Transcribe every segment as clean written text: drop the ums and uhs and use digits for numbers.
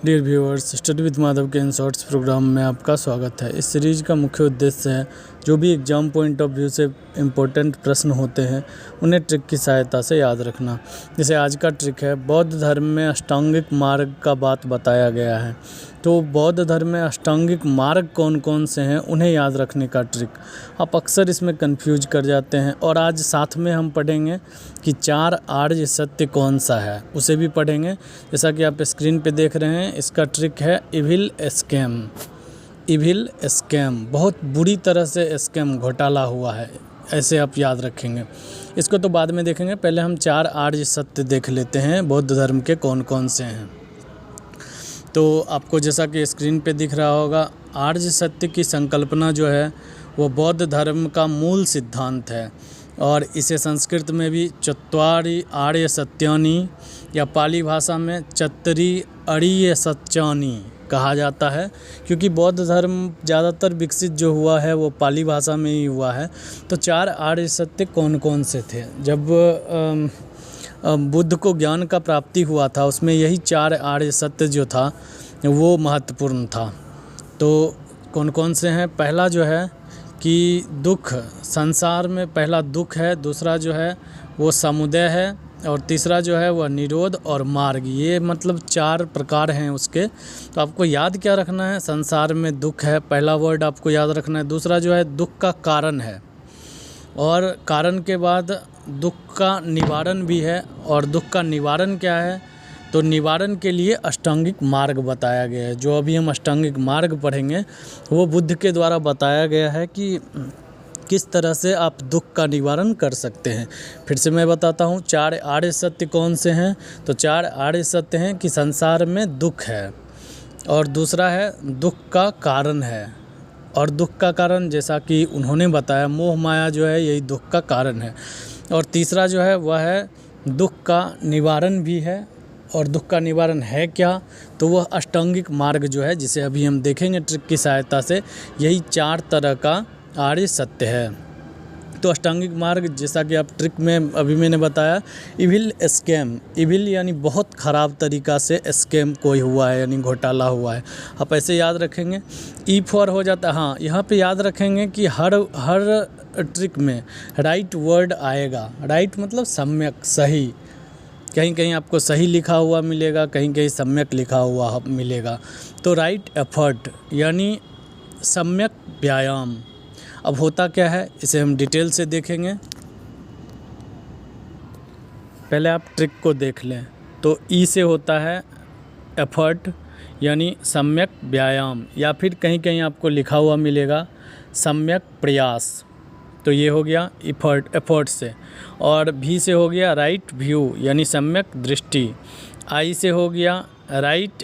Dear viewers, study with Madhav के इन shorts programme में आपका स्वागत है। इस सीरीज़ का मुख्य उद्देश्य है जो भी एग्जाम पॉइंट ऑफ व्यू से इम्पोर्टेंट प्रश्न होते हैं उन्हें ट्रिक की सहायता से याद रखना। जैसे आज का ट्रिक है, बौद्ध धर्म में अष्टांगिक मार्ग का बात बताया गया है। तो बौद्ध धर्म में अष्टांगिक मार्ग कौन कौन से हैं उन्हें याद रखने का ट्रिक। आप अक्सर इसमें कंफ्यूज कर जाते हैं। और आज साथ में हम पढ़ेंगे कि 4 आर्य सत्य कौन सा है, उसे भी पढ़ेंगे। जैसा कि आप स्क्रीन पे देख रहे हैं, इसका ट्रिक है इविल स्कैम। इविल स्कैम, बहुत बुरी तरह से स्कैम घोटाला हुआ है, ऐसे आप याद रखेंगे। इसको तो बाद में देखेंगे, पहले हम 4 आर्य सत्य देख लेते हैं बौद्ध धर्म के कौन कौन से हैं। तो आपको जैसा कि स्क्रीन पे दिख रहा होगा, आर्य सत्य की संकल्पना जो है वो बौद्ध धर्म का मूल सिद्धांत है। और इसे संस्कृत में भी चत्वारि आर्य सत्यानि या पाली भाषा में चत्तरि अरिय सत्यानि कहा जाता है, क्योंकि बौद्ध धर्म ज़्यादातर विकसित जो हुआ है वो पाली भाषा में ही हुआ है। तो 4 आर्य सत्य कौन कौन से थे? जब बुद्ध को ज्ञान का प्राप्ति हुआ था, उसमें यही 4 आर्य सत्य जो था वो महत्वपूर्ण था। तो कौन कौन से हैं? पहला जो है कि दुख, संसार में पहला दुख है, दूसरा जो है वो समुदय है, और तीसरा जो है वह निरोध और मार्ग। ये मतलब 4 प्रकार हैं उसके। तो आपको याद क्या रखना है? संसार में दुख है, पहला वर्ड आपको याद रखना है। दूसरा जो है दुख का कारण है, और कारण के बाद दुख का निवारण भी है। और दुख का निवारण क्या है? तो निवारण के लिए अष्टांगिक मार्ग बताया गया है। जो अभी हम अष्टांगिक मार्ग पढ़ेंगे वो बुद्ध के द्वारा बताया गया है कि किस तरह से आप दुख का निवारण कर सकते हैं। फिर से मैं बताता हूँ, 4 आर्य सत्य कौन से हैं? तो 4 आर्य सत्य हैं कि संसार में दुख है, और दूसरा है दुख का कारण है। और दुख का कारण जैसा कि उन्होंने बताया, मोह माया जो है यही दुख का कारण है। और तीसरा जो है वह है दुख का निवारण भी है। और दुख का निवारण है क्या? तो वह अष्टांगिक मार्ग जो है, जिसे अभी हम देखेंगे ट्रिक की सहायता से, यही 4 तरह का आर्य सत्य है। तो अष्टांगिक मार्ग, जैसा कि आप ट्रिक में अभी मैंने बताया, इविल स्कैम। इविल यानी बहुत ख़राब तरीक़ा से स्कैम कोई हुआ है, यानी घोटाला हुआ है। आप ऐसे याद रखेंगे। ई फॉर हो जाता है, हाँ, यहाँ पे याद रखेंगे कि हर ट्रिक में राइट वर्ड आएगा। राइट मतलब सम्यक, सही। कहीं कहीं आपको सही लिखा हुआ मिलेगा, कहीं कहीं सम्यक लिखा हुआ मिलेगा। तो राइट एफर्ट यानी सम्यक व्यायाम। अब होता क्या है, इसे हम डिटेल से देखेंगे। पहले आप ट्रिक को देख लें। तो ई से होता है एफर्ट यानी सम्यक व्यायाम, या फिर कहीं कहीं आपको लिखा हुआ मिलेगा सम्यक प्रयास। तो ये हो गया एफर्ट से। और भी से हो गया राइट व्यू यानी सम्यक दृष्टि। आई से हो गया राइट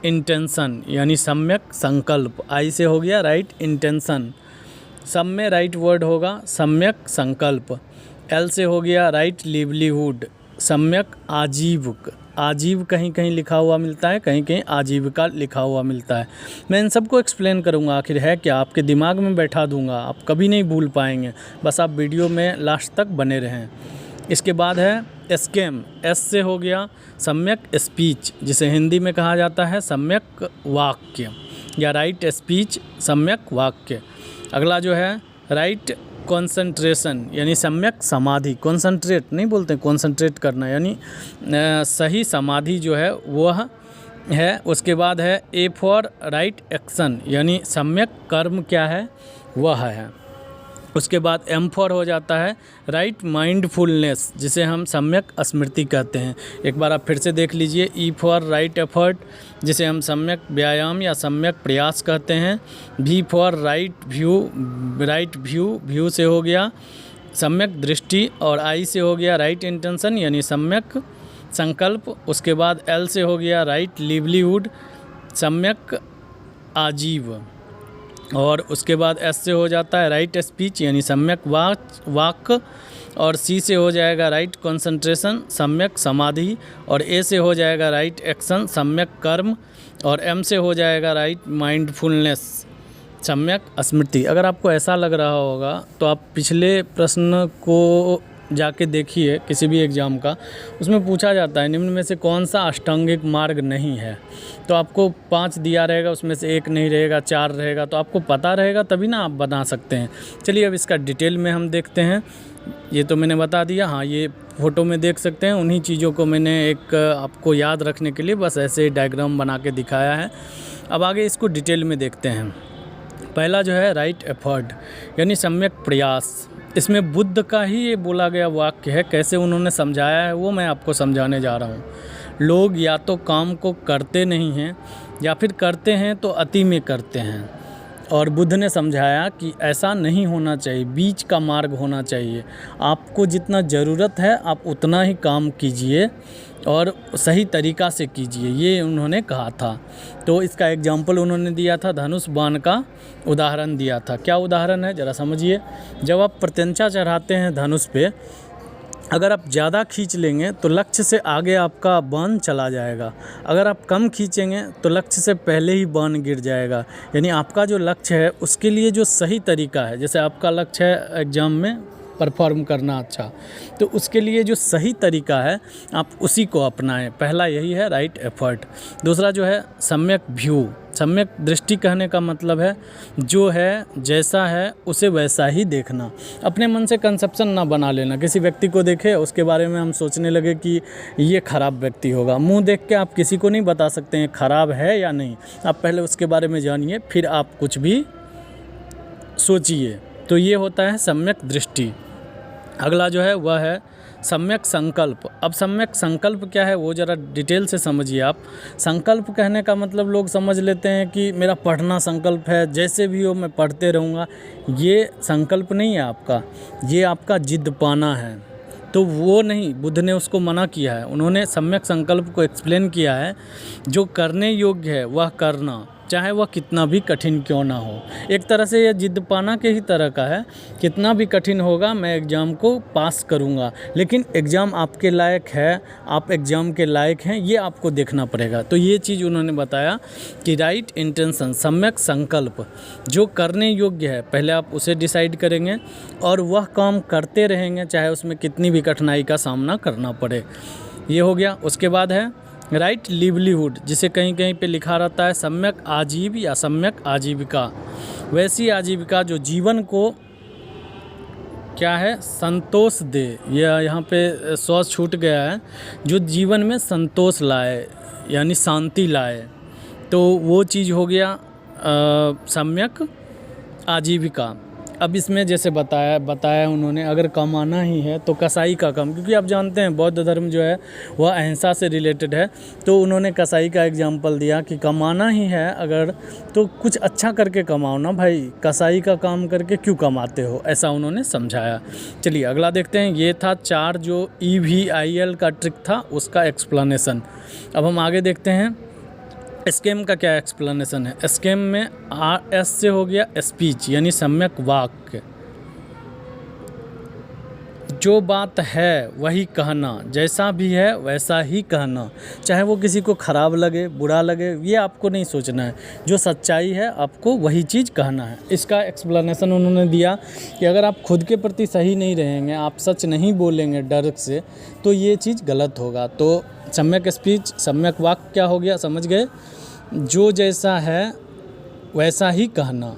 इंटेंशन यानी सम्यक संकल्प। आई से हो गया राइट इंटेंशन। सब में राइट वर्ड होगा सम्यक संकल्प। एल से हो गया राइट लिवलीहुड, सम्यक आजीविक। आजीव कहीं कहीं लिखा हुआ मिलता है, कहीं कहीं आजीविका लिखा हुआ मिलता है। मैं इन सबको एक्सप्लेन करूंगा आखिर है क्या, आपके दिमाग में बैठा दूंगा, आप कभी नहीं भूल पाएंगे। बस आप वीडियो में लास्ट तक बने रहें। इसके बाद है स्कैम। एस से हो गया सम्यक स्पीच, जिसे हिंदी में कहा जाता है सम्यक वाक्य या राइट स्पीच, सम्यक वाक्य। अगला जो है राइट कॉन्सेंट्रेशन यानी सम्यक समाधि। कॉन्सेंट्रेट नहीं बोलते, कॉन्सेंट्रेट करना यानी सही समाधि जो है वह है। उसके बाद है ए फॉर राइट एक्शन यानी सम्यक कर्म क्या है वह है। उसके बाद एम फॉर हो जाता है राइट माइंडफुलनेस, जिसे हम सम्यक स्मृति कहते हैं। एक बार आप फिर से देख लीजिए। ई फॉर राइट एफर्ट, जिसे हम सम्यक व्यायाम या सम्यक प्रयास कहते हैं। भी फॉर राइट व्यू, व्यू से हो गया सम्यक दृष्टि। और आई से हो गया राइट इंटेंशन यानी सम्यक संकल्प। उसके बाद एल से हो गया राइट लिवलीहुड, सम्यक आजीव। और उसके एस से हो जाता है राइट स्पीच यानी सम्यक वाक। और सी से हो जाएगा राइट कंसंट्रेशन, सम्यक समाधि। और ए से हो जाएगा राइट एक्शन, सम्यक कर्म। और एम से हो जाएगा राइट माइंडफुलनेस, सम्यक स्मृति। अगर आपको ऐसा लग रहा होगा तो आप पिछले प्रश्न को जाके देखिए किसी भी एग्ज़ाम का, उसमें पूछा जाता है निम्न में से कौन सा अष्टांगिक मार्ग नहीं है। तो आपको 5 दिया रहेगा, उसमें से 1 नहीं रहेगा, 4 रहेगा, तो आपको पता रहेगा तभी ना आप बना सकते हैं। चलिए अब इसका डिटेल में हम देखते हैं। ये तो मैंने बता दिया, हाँ ये फ़ोटो में देख सकते हैं। उन्हीं चीज़ों को मैंने एक आपको याद रखने के लिए बस ऐसे डायग्राम बना के दिखाया है। अब आगे इसको डिटेल में देखते हैं। पहला जो है राइट एफर्ट यानी सम्यक प्रयास। इसमें बुद्ध का ही ये बोला गया वाक्य है। कैसे उन्होंने समझाया है वो मैं आपको समझाने जा रहा हूँ। लोग या तो काम को करते नहीं हैं या फिर करते हैं तो अति में करते हैं, और बुद्ध ने समझाया कि ऐसा नहीं होना चाहिए, बीच का मार्ग होना चाहिए। आपको जितना ज़रूरत है आप उतना ही काम कीजिए और सही तरीक़ा से कीजिए, ये उन्होंने कहा था। तो इसका एग्जाम्पल उन्होंने दिया था, धनुष बाण का उदाहरण दिया था। क्या उदाहरण है ज़रा समझिए। जब आप प्रत्यंचा चढ़ाते हैं धनुष पे, अगर आप ज़्यादा खींच लेंगे तो लक्ष्य से आगे आपका बाण चला जाएगा। अगर आप कम खींचेंगे तो लक्ष्य से पहले ही बाण गिर जाएगा। यानी आपका जो लक्ष्य है उसके लिए जो सही तरीका है, जैसे आपका लक्ष्य है एग्ज़ाम में परफॉर्म करना अच्छा, तो उसके लिए जो सही तरीका है आप उसी को अपनाएं। पहला यही है राइट एफर्ट। दूसरा जो है सम्यक व्यू, सम्यक दृष्टि कहने का मतलब है जो है जैसा है उसे वैसा ही देखना। अपने मन से कंसेप्शन ना बना लेना। किसी व्यक्ति को देखे उसके बारे में हम सोचने लगे कि ये ख़राब व्यक्ति होगा। मुंह देख के आप किसी को नहीं बता सकते हैं ख़राब है या नहीं। आप पहले उसके बारे में जानिए फिर आप कुछ भी सोचिए। तो ये होता है सम्यक दृष्टि। अगला जो है वह है सम्यक संकल्प। अब सम्यक संकल्प क्या है वो ज़रा डिटेल से समझिए आप। संकल्प कहने का मतलब लोग समझ लेते हैं कि मेरा पढ़ना संकल्प है, जैसे भी हो मैं पढ़ते रहूँगा। ये संकल्प नहीं है आपका, ये आपका जिद पाना है। तो वो नहीं, बुद्ध ने उसको मना किया है। उन्होंने सम्यक संकल्प को एक्सप्लेन किया है, जो करने योग्य है वह करना, चाहे वह कितना भी कठिन क्यों ना हो। एक तरह से यह जिद पाना के ही तरह का है। कितना भी कठिन होगा मैं एग्ज़ाम को पास करूंगा, लेकिन एग्ज़ाम आपके लायक है, आप एग्ज़ाम के लायक हैं, ये आपको देखना पड़ेगा। तो ये चीज़ उन्होंने बताया कि राइट इंटेंशन, सम्यक संकल्प, जो करने योग्य है पहले आप उसे डिसाइड करेंगे और वह काम करते रहेंगे, चाहे उसमें कितनी भी कठिनाई का सामना करना पड़े। ये हो गया। उसके बाद है राइट लिवलीहुड, जिसे कहीं कहीं पे लिखा रहता है सम्यक आजीव या सम्यक आजीविका। वैसी आजीविका जो जीवन को क्या है संतोष दे, यह यहाँ पे सॉस छूट गया है, जो जीवन में संतोष लाए यानी शांति लाए। तो वो चीज़ हो गया सम्यक आजीविका। अब इसमें जैसे बताया उन्होंने, अगर कमाना ही है तो कसाई का काम, क्योंकि आप जानते हैं बौद्ध धर्म जो है वह अहिंसा से रिलेटेड है। तो उन्होंने कसाई का एग्जाम्पल दिया कि कमाना ही है अगर तो कुछ अच्छा करके कमाओ ना भाई, कसाई का काम करके क्यों कमाते हो, ऐसा उन्होंने समझाया। चलिए अगला देखते हैं। ये था 4 जो EVIL का ट्रिक था उसका एक्सप्लेनेशन। अब हम आगे देखते हैं स्केम का क्या एक्सप्लेनेशन है। स्केम में S से हो गया स्पीच यानी सम्यक वाक्य। जो बात है वही कहना, जैसा भी है वैसा ही कहना, चाहे वो किसी को ख़राब लगे बुरा लगे ये आपको नहीं सोचना है। जो सच्चाई है आपको वही चीज़ कहना है। इसका एक्सप्लेनेशन उन्होंने दिया कि अगर आप खुद के प्रति सही नहीं रहेंगे, आप सच नहीं बोलेंगे डर से, तो ये चीज़ गलत होगा। तो सम्यक स्पीच, सम्यक वाक्य क्या हो गया समझ गए, जो जैसा है वैसा ही कहना।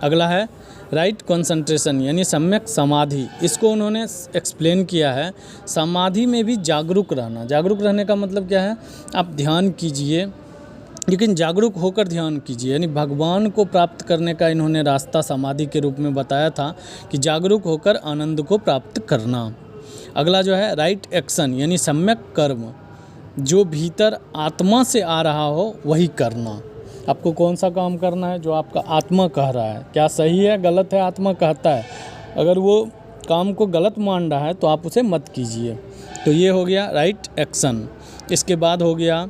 अगला है राइट कंसंट्रेशन यानी सम्यक समाधि। इसको उन्होंने एक्सप्लेन किया है, समाधि में भी जागरूक रहना। जागरूक रहने का मतलब क्या है, आप ध्यान कीजिए लेकिन जागरूक होकर ध्यान कीजिए, यानी भगवान को प्राप्त करने का इन्होंने रास्ता समाधि के रूप में बताया था कि जागरूक होकर आनंद को प्राप्त करना। अगला जो है राइट एक्शन यानी सम्यक कर्म, जो भीतर आत्मा से आ रहा हो वही करना। आपको कौन सा काम करना है जो आपका आत्मा कह रहा है, क्या सही है गलत है आत्मा कहता है, अगर वो काम को गलत मान रहा है तो आप उसे मत कीजिए। तो ये हो गया राइट एक्शन। इसके बाद हो गया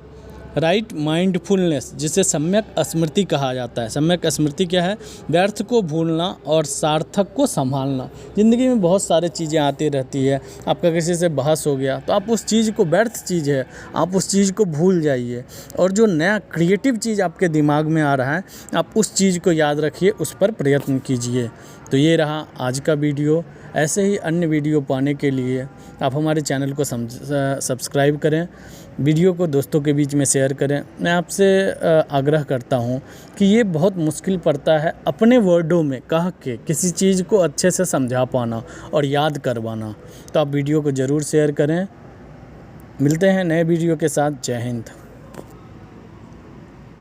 राइट माइंडफुलनेस, जिसे सम्यक स्मृति कहा जाता है। सम्यक स्मृति क्या है, व्यर्थ को भूलना और सार्थक को संभालना। ज़िंदगी में बहुत सारी चीज़ें आती रहती है, आपका किसी से बहस हो गया तो आप उस चीज़ को, व्यर्थ चीज़ है आप उस चीज़ को भूल जाइए, और जो नया क्रिएटिव चीज़ आपके दिमाग में आ रहा है आप उस चीज़ को याद रखिए, उस पर प्रयत्न कीजिए। तो ये रहा आज का वीडियो। ऐसे ही अन्य वीडियो पाने के लिए आप हमारे चैनल को सब्सक्राइब करें, वीडियो को दोस्तों के बीच में शेयर करें। मैं आपसे आग्रह करता हूं कि ये बहुत मुश्किल पड़ता है अपने वर्डों में कह के किसी चीज़ को अच्छे से समझा पाना और याद करवाना। तो आप वीडियो को ज़रूर शेयर करें। मिलते हैं नए वीडियो के साथ। जय हिंद।